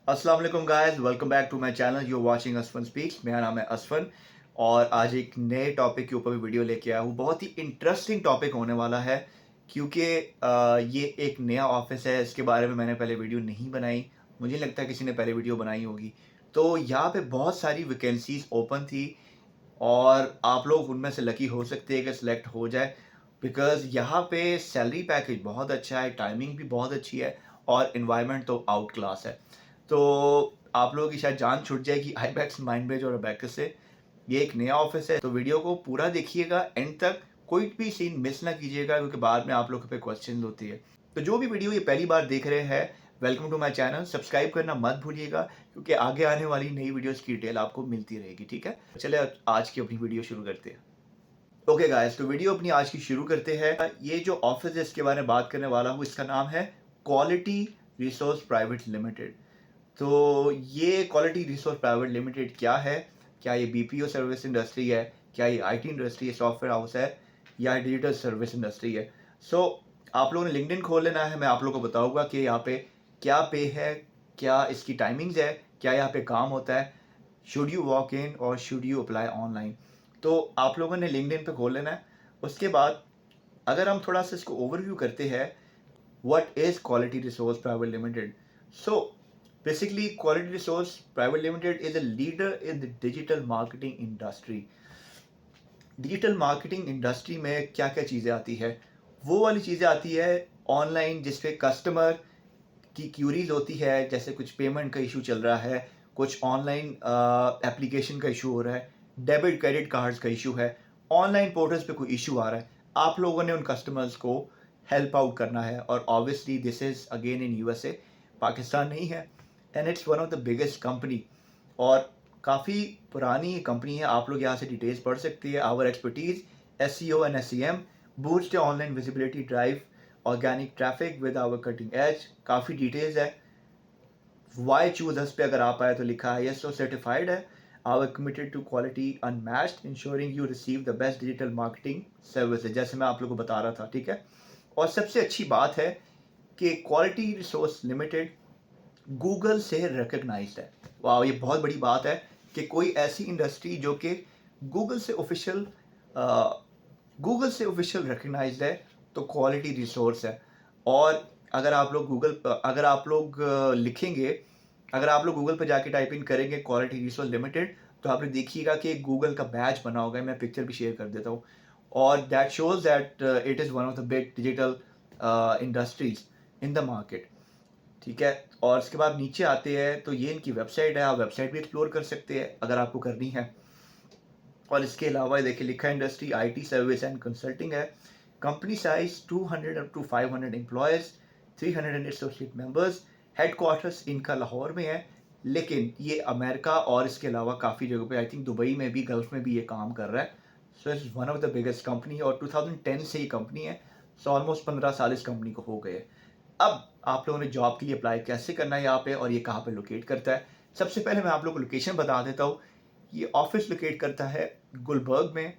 अस्सलाम वालेकुम guys, welcome back to my channel. You watching Asfan speaks. मेरा नाम है असफन और आज एक नए टॉपिक के ऊपर भी वीडियो लेके आया हूँ। बहुत ही इंटरेस्टिंग टॉपिक होने वाला है क्योंकि ये एक नया ऑफिस है। इसके बारे में मैंने पहले वीडियो नहीं बनाई, मुझे नहीं लगता किसी ने पहले वीडियो बनाई होगी। तो यहाँ पे बहुत सारी वैकेंसीज ओपन थी और आप लोग उनमें से लकी हो सकते हैं कि सिलेक्ट हो जाए, बिकॉज यहाँ पे सैलरी पैकेज बहुत अच्छा है, टाइमिंग भी बहुत अच्छी है और इन्वायरमेंट तो आउट क्लास है। तो आप लोगों की शायद जान छूट जाएगी आईबैक्स, माइंडबेज और अबैकस से। ये एक नया ऑफिस है, तो वीडियो को पूरा देखिएगा एंड तक, कोई भी सीन मिस ना कीजिएगा क्योंकि बाद में आप लोगों पे क्वेश्चन होती है। तो जो भी वीडियो ये पहली बार देख रहे हैं, welcome to my channel. Subscribe करना मत भूलिएगा क्योंकि आगे आने वाली नई वीडियोस की डिटेल आपको मिलती रहेगी, ठीक है। चले आज की अपनी वीडियो शुरू करते हैं। ओके गाइस, तो वीडियो अपनी आज की शुरू करते हैं। ये जो ऑफिस है इसके बारे में बात करने वाला हूँ, इसका नाम है क्वालिटी रिसोर्स प्राइवेट लिमिटेड। तो ये क्वालिटी रिसोर्स प्राइवेट लिमिटेड क्या है? क्या ये बीपीओ सर्विस इंडस्ट्री है? क्या ये आईटी इंडस्ट्री है, सॉफ्टवेयर हाउस है, या डिजिटल सर्विस इंडस्ट्री है? आप लोगों ने लिंक्डइन खोल लेना है। मैं आप लोगों को बताऊंगा कि यहाँ पे क्या पे है, क्या इसकी टाइमिंग्स है, क्या यहाँ पे काम होता है, शुड यू वॉक इन और शुड यू अप्लाई ऑनलाइन। तो आप लोगों ने लिंक्डइन पे खोल लेना है। उसके बाद अगर हम थोड़ा सा इसको ओवरव्यू करते हैं, what is Quality Resource Private Limited? So basically Quality Resource Private Limited is a leader in the digital marketing industry. Digital marketing industry में क्या क्या चीज़ें आती है? वो वाली चीज़ें आती है ऑनलाइन, जिसपे कस्टमर की क्यूरीज होती है, जैसे कुछ पेमेंट का इशू चल रहा है, कुछ ऑनलाइन एप्लीकेशन का इशू हो रहा है, डेबिट क्रेडिट कार्ड्स का इशू है, ऑनलाइन पोर्टल्स पे कोई इशू आ रहा है। आप लोगों ने उन कस्टमर्स को हेल्प आउट करना है और obviously this is again in USA, Pakistan नहीं है। And it's one of the biggest company और काफ़ी पुरानी ये कंपनी है। आप लोग यहाँ से डिटेल्स पढ़ सकती है। Our expertise SEO and SEM boost online visibility, drive organic traffic with our cutting edge. काफ़ी डिटेल्स है। वाई चूज अस पे अगर आप आए तो लिखा है यस, तो सर्टिफाइड है। Our committed to quality unmatched, ensuring you receive the best digital marketing services, जैसे मैं आप लोगों को बता रहा था, ठीक है। और सबसे अच्छी बात है कि क्वालिटी रिसोर्स लिमिटेड गूगल से रिकग्नाइज्ड है। वाह, ये बहुत बड़ी बात है कि कोई ऐसी इंडस्ट्री जो कि गूगल से ऑफिशियल रिकग्नाइज्ड है, तो क्वालिटी रिसोर्स है। और अगर आप लोग लिखेंगे, अगर आप लोग गूगल पर जाके टाइप इन करेंगे क्वालिटी रिसोर्स लिमिटेड, तो आपने देखिएगा कि गूगल का बैच बना होगा। मैं पिक्चर भी शेयर कर देता हूँ। और that shows that it is one of the big digital industries in the market, ठीक है। और इसके बाद नीचे आते हैं तो ये इनकी वेबसाइट है। आप वेबसाइट भी एक्सप्लोर कर सकते हैं अगर आपको करनी है। और इसके अलावा देखिए लिखा है industry IT service and consulting है। Company size 200 up to 500 employees, 300 associate members. Headquarters इनका लाहौर में है, लेकिन ये अमेरिका और इसके अलावा काफ़ी जगहों पे, आई थिंक दुबई में भी, गल्फ में भी ये काम कर रहा है। So it's one of the biggest company और 2010 से ये कंपनी है। सो ऑलमोस्ट 15 साल इस कंपनी को हो गए। अब आप लोगों ने जॉब के लिए अप्लाई कैसे करना है यहाँ पे, और ये कहाँ पे लोकेट करता है। सबसे पहले मैं आप लोगों को लोकेशन बता देता हूँ। ये ऑफिस लोकेट करता है गुलबर्ग में,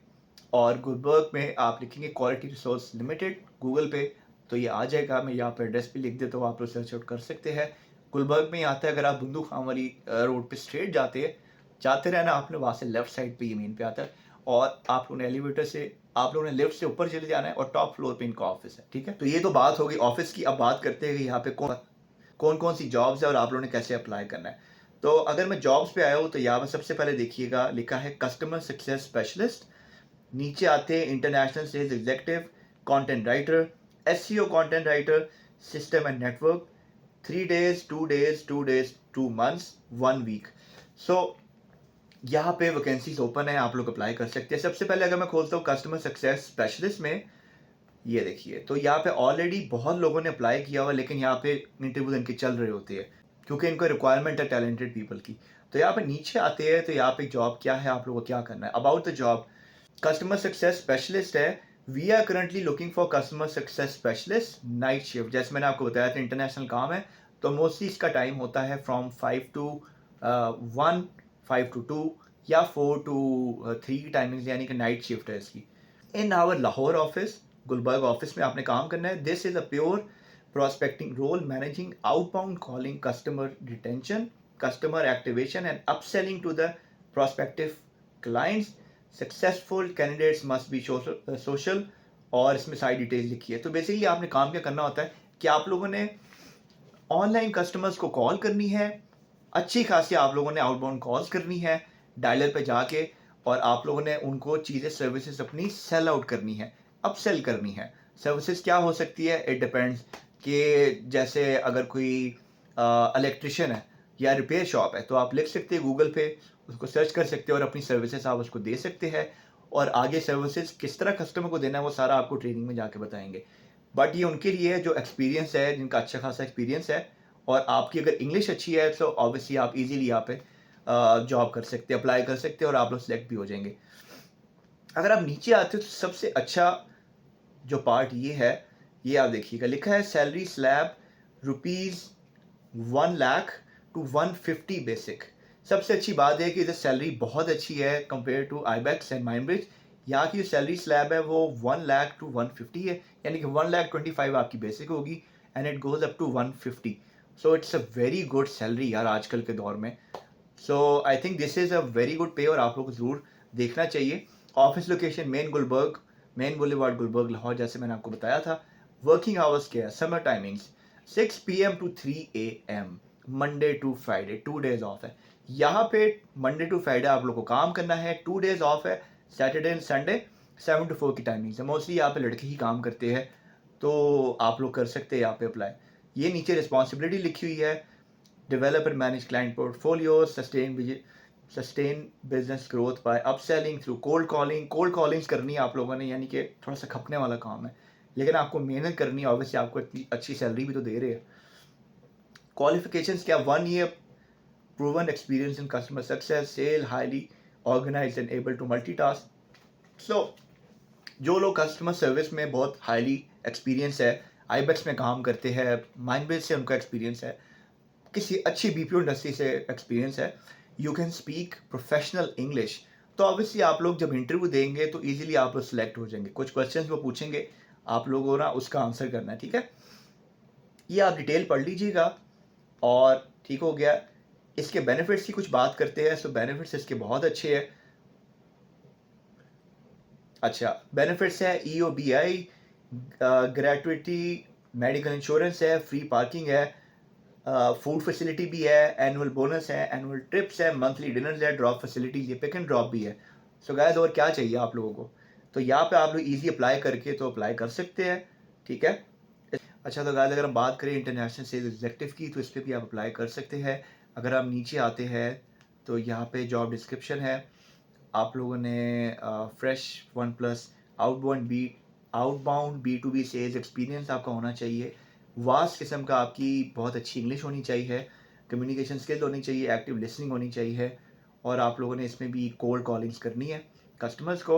और गुलबर्ग में आप लिखेंगे क्वालिटी रिसोर्स लिमिटेड गूगल पे तो ये आ जाएगा। मैं यहाँ पे एड्रेस भी लिख देता हूँ, आप लोग सर्च आउट कर सकते हैं। गुलबर्ग में ही आता है। अगर आप बंदूक खां वाली रोड पे स्ट्रेट जाते रहना आपने, वहाँ से लेफ्ट साइड पे यमीन पे आता है। और आप लोगों ने एलिवेटर से, आप लोगों ने लिफ्ट से ऊपर चले जाना है और टॉप फ्लोर पे इनका ऑफिस है, ठीक है। तो ये तो बात होगी ऑफिस की। अब बात करते हैं कि यहाँ पे कौन कौन सी जॉब्स है और आप लोगों ने कैसे अप्लाई करना है। तो अगर मैं जॉब्स पे आया हूँ तो यहाँ पर सबसे पहले देखिएगा लिखा है कस्टमर सक्सेस स्पेशलिस्ट। नीचे आते हैं international sales executive, content writer, SEO content writer, system and network, 3 days, 2 days, 2 days, 2 months, 1 week। सो यहाँ पे वैकेंसीज ओपन है, आप लोग अप्लाई कर सकते हैं। सबसे पहले अगर मैं खोलता हूँ कस्टमर सक्सेस स्पेशलिस्ट में, ये देखिए, तो यहाँ पे ऑलरेडी बहुत लोगों ने अप्लाई किया हुआ, लेकिन यहाँ पे इंटरव्यूज इनके चल रहे होते हैं क्योंकि इनको रिक्वायरमेंट है टैलेंटेड पीपल की। तो यहाँ पे नीचे आते हैं तो यहाँ पे जॉब क्या है, आप लोगों को क्या करना है। About the job, customer success specialist है। We are currently looking for customer success specialist night shift. जैसे मैंने आपको बताया था इंटरनेशनल काम है, तो मोस्टली इसका टाइम होता है फ्रॉम 5 to 1, 5 to 2 या 4 to 3 की टाइमिंग्स, यानी कि नाइट शिफ्ट है इसकी। In our Lahore office, Gulberg office में आपने काम करना है। This is a pure prospecting role, managing outbound calling, customer retention, customer activation, and upselling to the prospective clients. Successful candidates must be social और इसमें सारी डिटेल्स लिखी है. तो बेसिकली आपने काम क्या करना होता है कि आप लोगों ने ऑनलाइन कस्टमर्स को कॉल करनी है, अच्छी खासी आप लोगों ने आउटबाउंड कॉल्स करनी है डायलर पे जाके, और आप लोगों ने उनको चीज़ें सर्विसेज अपनी सेल आउट करनी है, अपसेल करनी है. सर्विसेज क्या हो सकती है, इट डिपेंड्स कि जैसे अगर कोई इलेक्ट्रिशियन है या रिपेयर शॉप है तो आप लिख सकते हैं गूगल पे, उसको सर्च कर सकते हैं और अपनी सर्विसेज आप उसको दे सकते हैं. और आगे सर्विसेज किस तरह कस्टमर को देना है वो सारा आपको ट्रेनिंग में जाके बताएंगे. बट ये उनके लिए है जो एक्सपीरियंस है, जिनका अच्छा खासा एक्सपीरियंस है, और आपकी अगर इंग्लिश अच्छी है तो ऑब्वियसली आप इजीली यहाँ पे जॉब कर सकते हैं, अप्लाई कर सकते हैं और आप लोग सिलेक्ट भी हो जाएंगे. अगर आप नीचे आते हो तो सबसे अच्छा जो पार्ट ये है, ये आप देखिएगा, लिखा है salary slab ₹1 lakh to 150 basic. सबसे अच्छी बात है कि इधर सैलरी बहुत अच्छी है कंपेयर टू आईबैक्स एंड माइंडब्रिज. यहाँ की जो सैलरी स्लैब है वो 1 लाख to 150 है, यानी कि 1,25,000 आपकी बेसिक होगी and it goes up to 150. So it's a very good salary यार आजकल के दौर में. So I think this is a very good pay और आप लोग को ज़रूर देखना चाहिए. Office location main boulevard Gulberg Lahore, जैसे मैंने आपको बताया था. वर्किंग आवर्स क्या है, summer timings 6 PM to 3 AM, Monday to Friday, 2 days off है. यहाँ पे मंडे टू फ्राइडे आप लोग को काम करना है, 2 days ऑफ है, सैटरडे एंड संडे 7 to 4 की टाइमिंग्स है. मोस्टली यहाँ पे लड़के ही काम करते हैं, तो आप लोग कर सकते हैं यहाँ पे अप्लाई. ये नीचे रिस्पॉन्सिबिलिटी लिखी हुई है, develop and manage client portfolios, sustain business growth by upselling through cold calling. Cold callings करनी है आप लोगों ने, यानी कि थोड़ा सा खपने वाला काम है, लेकिन आपको मेहनत करनी है. ऑब्वियसली आपको इतनी अच्छी सैलरी भी तो दे रहे हैं. क्वालिफिकेशंस क्या, 1 year proven experience in customer success, sale, highly organized and able to multitask. So जो लोग कस्टमर सर्विस में बहुत हाईली एक्सपीरियंस है, आईबैक्स में काम करते हैं, माइंडबेस से उनका एक्सपीरियंस है, किसी अच्छी बीपीओ इंडस्ट्री से एक्सपीरियंस है, you can speak professional English, तो ऑब्वियसली आप लोग जब इंटरव्यू देंगे तो इजीली आप लोग सिलेक्ट हो जाएंगे. कुछ क्वेश्चंस वो पूछेंगे, आप लोगों ना उसका आंसर करना है, ठीक है. ये आप डिटेल पढ़ लीजिएगा और ठीक हो गया. इसके बेनिफिट्स की कुछ बात करते हैं. सो बेनिफिट्स इसके बहुत अच्छे हैं. अच्छा, बेनिफिट्स है EOBI, ग्रेट्युटी, मेडिकल इंश्योरेंस है, फ्री पार्किंग है, फूड फैसिलिटी भी है, एनुअल बोनस है, एनुअल ट्रिप्स है, मंथली डिनर्स है, ड्रॉप फैसिलिटी, ये पिक एंड ड्रॉप भी है. सो गाइस और क्या चाहिए आप लोगों को, तो यहाँ पे आप लोग इजी अप्लाई करके तो अप्लाई कर सकते हैं, ठीक है. अच्छा, तो गाइस अगर हम बात करें इंटरनेशनल सेल्स एग्जीक्यूटिव की, तो इस पर भी आप अप्लाई कर सकते हैं. अगर आप नीचे आते हैं तो यहाँ पे जॉब डिस्क्रिप्शन है. आप लोगों ने fresh OnePlus outbound B2B sales experience आपका होना चाहिए. वास्ट किस्म का आपकी बहुत अच्छी इंग्लिश होनी चाहिए, कम्युनिकेशन स्किल होनी चाहिए, एक्टिव लिसनिंग होनी चाहिए, और आप लोगों ने इसमें भी कोल्ड कॉलिंग्स करनी है कस्टमर्स को.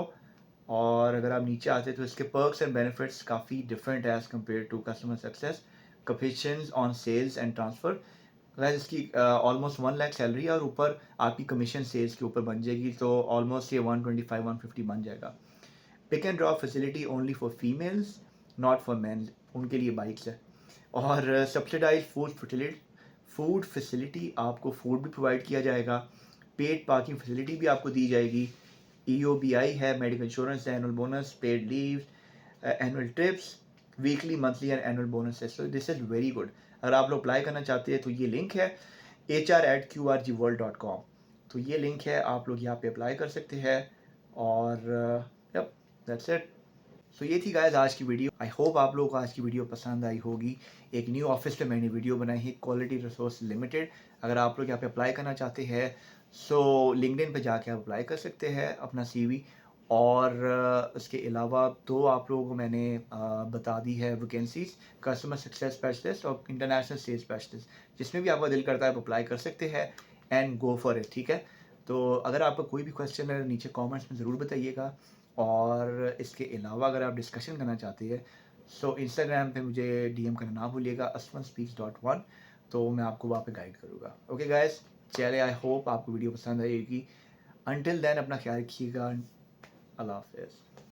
और अगर आप नीचे आते तो इसके पर्क्स एंड बेनिफिट्स काफ़ी डिफरेंट है as compare to customer success. Commissions on sales and transfer, वैसे इसकी ऑलमोस्ट 1 लाख सैलरी है और ऊपर आपकी कमीशन सेल्स के ऊपर बन जाएगी, तो ऑलमोस्ट ये 125-150 बन जाएगा. Pick and drop facility only for females, not for men, उनके लिए बाइक्स है. और सब्सिडाइज फूड फैसिलिटी, आपको फूड भी प्रोवाइड किया जाएगा. पेड पार्किंग फैसिलिटी भी आपको दी जाएगी. EOBI है, मेडिकल इंश्योरेंस है, annual bonus, paid leave, annual trips, weekly, monthly and annual bonus है. So this is very good. अगर आप लोग अप्लाई करना चाहते हैं तो ये लिंक है HR@QRGworld.com. तो ये लिंक है, आप लोग यहाँ पे अप्लाई कर सकते हैं. और यप, दैट्स इट. सो ये थी गाइस आज की वीडियो. आई होप आप लोगों को आज की वीडियो पसंद आई होगी. एक न्यू ऑफिस पे मैंने वीडियो बनाई है, क्वालिटी रिसोर्स लिमिटेड. अगर आप लोग यहाँ पे अप्लाई करना चाहते हैं सो लिंक्डइन पे जाके आप अप्लाई कर सकते हैं अपना CV. और उसके अलावा दो आप लोगों को मैंने बता दी है वैकेंसीज, कस्टमर सक्सेस स्पेशलिस्ट और इंटरनेशनल सेल्स स्पेशलिस्ट. जिसमें भी आपका दिल करता है आप अप्लाई कर सकते हैं एंड गो फॉर इट, ठीक है. तो अगर आपका कोई भी क्वेश्चन है नीचे कमेंट्स में ज़रूर बताइएगा. और इसके अलावा अगर आप डिस्कशन करना चाहते हैं सो इंस्टाग्राम पे मुझे DM करना ना भूलिएगा, asfanspeaks.1, तो मैं आपको वहाँ पे गाइड करूँगा. ओके गाइस, चलिए, आई होप आपको वीडियो पसंद आएगी. अंटिल देन अपना ख्याल रखिएगा. अल्लाह हाफिज़.